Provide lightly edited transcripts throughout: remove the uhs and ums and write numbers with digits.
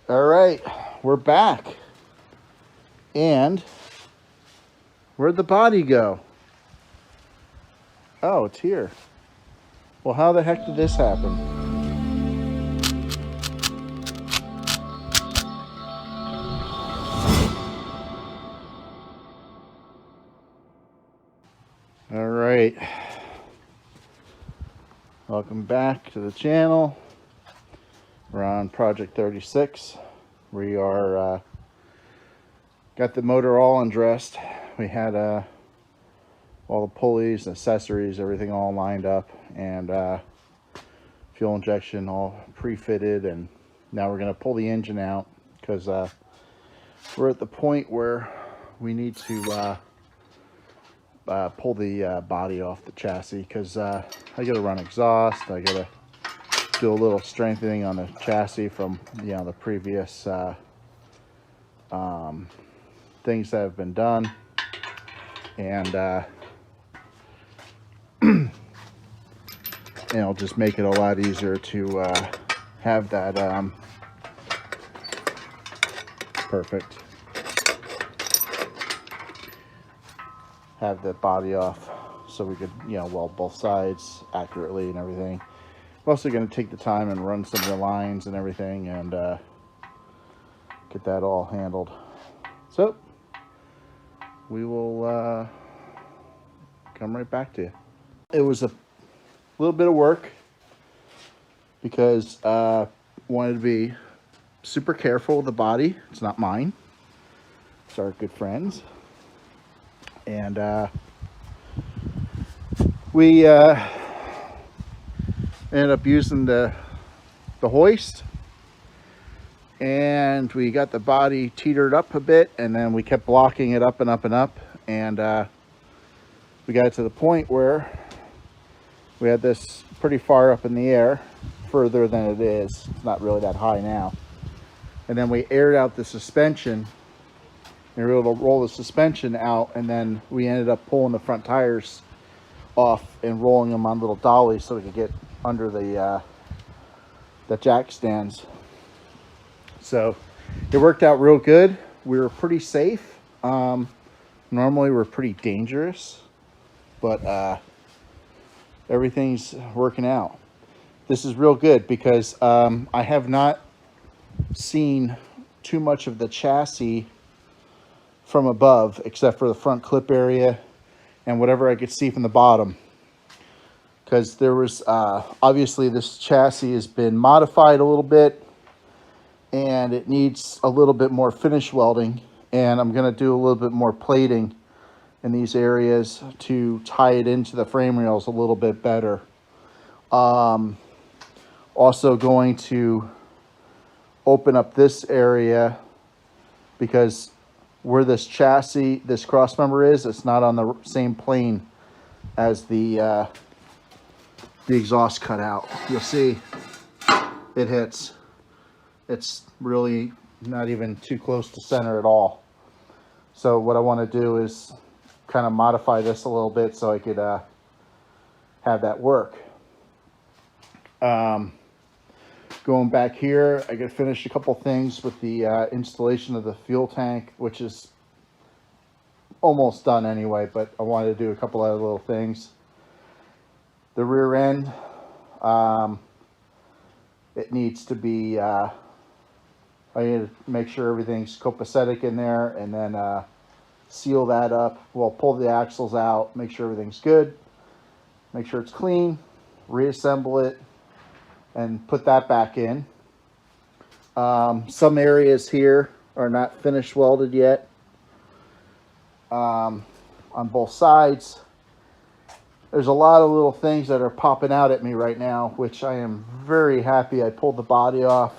All right, we're back. And where'd the body go? Oh, it's here. Well, how the heck did this happen? All right. Welcome back to the channel. We're on Project 36. We are got the motor all undressed. We had all the pulleys, accessories, everything all lined up, and fuel injection all pre-fitted, and now we're going to pull the engine out because we're at the point where we need to pull the body off the chassis because I got to run exhaust. I got to do a little strengthening on the chassis from the previous things that have been done, and it'll just make it a lot easier to have that perfect, have the body off so we could weld both sides accurately and everything. We're also going to take the time and run some of the lines and everything and get that all handled. So we will come right back to you. It was a little bit of work because wanted to be super careful with the body. It's not mine. It's our good friends. And we ended up using the hoist, and we got the body teetered up a bit, and then we kept blocking it up and up and up, and we got it to the point where we had this pretty far up in the air, further than it is. It's not really that high now. And then we aired out the suspension, and we were able to roll the suspension out, and then we ended up pulling the front tires off and rolling them on little dollies so we could get under the jack stands. So it worked out real good. We were pretty safe. Normally we're pretty dangerous, but everything's working out. This is real good because I have not seen too much of the chassis from above except for the front clip area and whatever I could see from the bottom, because there was obviously this chassis has been modified a little bit and it needs a little bit more finish welding, and I'm going to do a little bit more plating in these areas to tie it into the frame rails a little bit better. Also going to open up this area because where this chassis, this cross member is, it's not on the same plane as the exhaust cutout. You'll see it hits. It's really not even too close to center at all. So what I want to do is kind of modify this a little bit so I could have that work. Going back here, I got to finish a couple things with the installation of the fuel tank, which is almost done anyway, but I wanted to do a couple other little things. The rear end, it needs to be, I need to make sure everything's copacetic in there, and then seal that up. We'll pull the axles out, make sure everything's good, make sure it's clean, reassemble it, and put that back in. Some areas here are not finished welded yet on both sides. There's a lot of little things that are popping out at me right now, which I am very happy I pulled the body off.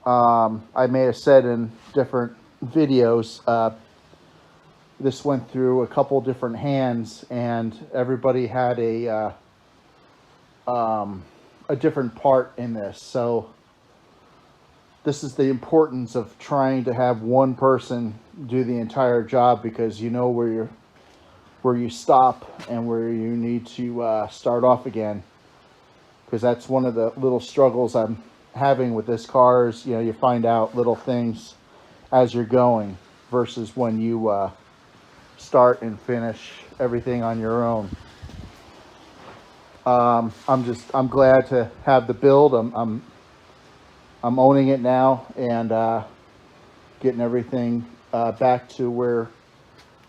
I may have said in different videos, this went through a couple different hands, and everybody had a different part in this. So this is the importance of trying to have one person do the entire job, because you know where you stop and where you need to start off again, because that's one of the little struggles I'm having with this car is, you know, you find out little things as you're going versus when you start and finish everything on your own. I'm glad to have the build. I'm owning it now, and getting everything back to where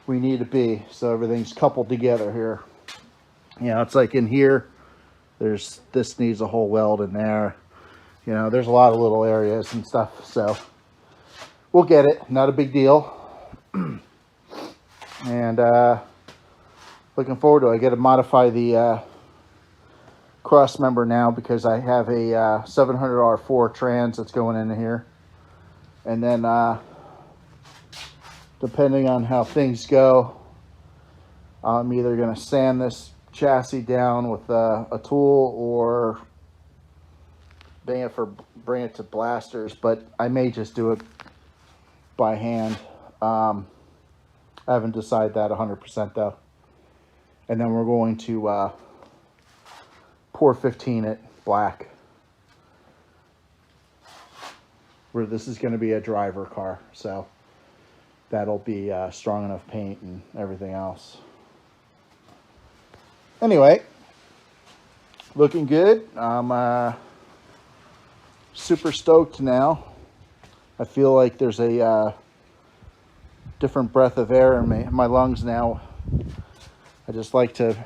we need to be. So everything's coupled together here. You know, it's like in here, this needs a whole weld in there. You know, there's a lot of little areas and stuff. So we'll get it. Not a big deal. And looking forward to it. I got to modify the cross member now because I have a 700R4 trans that's going in here. And then depending on how things go, I'm either going to sand this chassis down with a tool or bring it to blasters, but I may just do it by hand. I haven't decided that 100% though. And then we're going to pour 15 it black, where this is going to be a driver car, so that'll be strong enough paint and everything else. Anyway, looking good. I'm super stoked now. I feel like there's a different breath of air in my lungs now. I just like to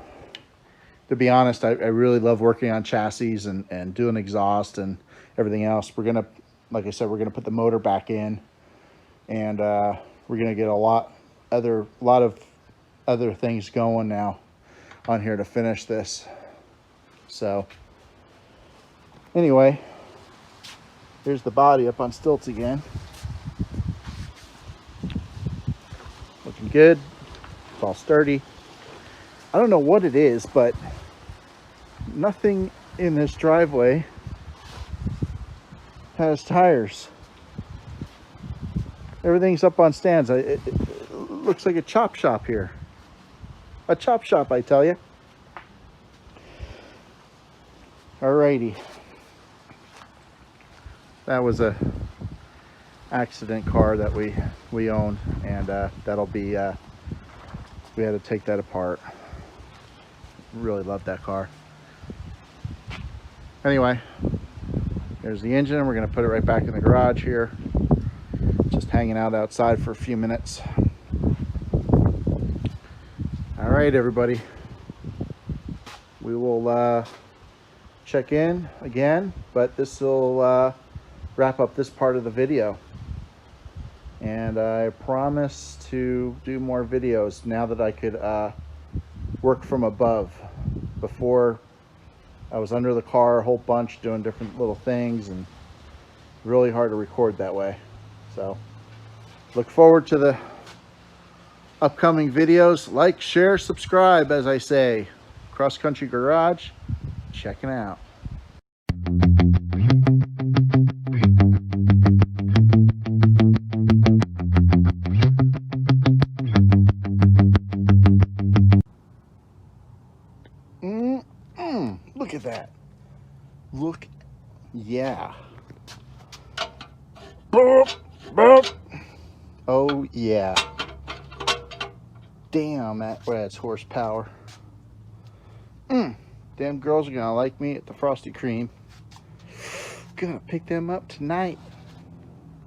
be honest, I really love working on chassis and doing exhaust and everything else. We're gonna, like I said, we're gonna put the motor back in, and we're gonna get a lot of other things going now on here to finish this. So anyway, here's the body up on stilts again. Looking good. It's all sturdy. I don't know what it is, but nothing in this driveway has tires. Everything's up on stands. It looks like a chop shop here. A chop shop, I tell you. Alrighty. That was a accident car that we own, and that'll be we had to take that apart. Really love that car. Anyway, there's the engine. We're gonna put it right back in the garage here. Just hanging out outside for a few minutes. All right, everybody. We will check in again, but this will wrap up this part of the video. And I promise to do more videos now that I could work from above. Before, I was under the car a whole bunch doing different little things, and really hard to record that way. So look forward to the upcoming videos. Like, share, subscribe, as I say. Cross Country Garage, checking out. Look at that. Look, yeah. Boop, boop. Oh yeah. Damn, that's horsepower. Damn girls are gonna like me at the Frosty Cream. Gonna pick them up tonight.